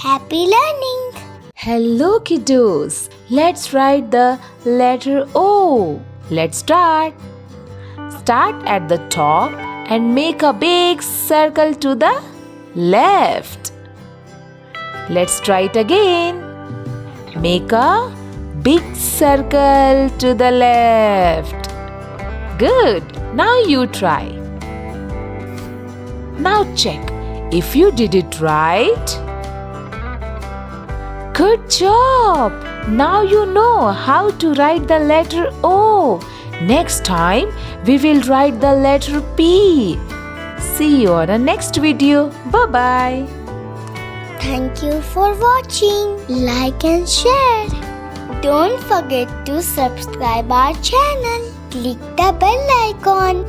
Happy learning! Hello kiddos, let's write the letter O. Let's start. Start at the top and make a big circle to the left. Let's try it again. Make a big circle to the left. Good. Now you try. Now check if you did it right. Good job! Now you know how to write the letter O. Next time, we will write the letter P. See you on the next video. Bye-bye. Thank you for watching. Like and share. Don't forget to subscribe our channel. Click the bell icon.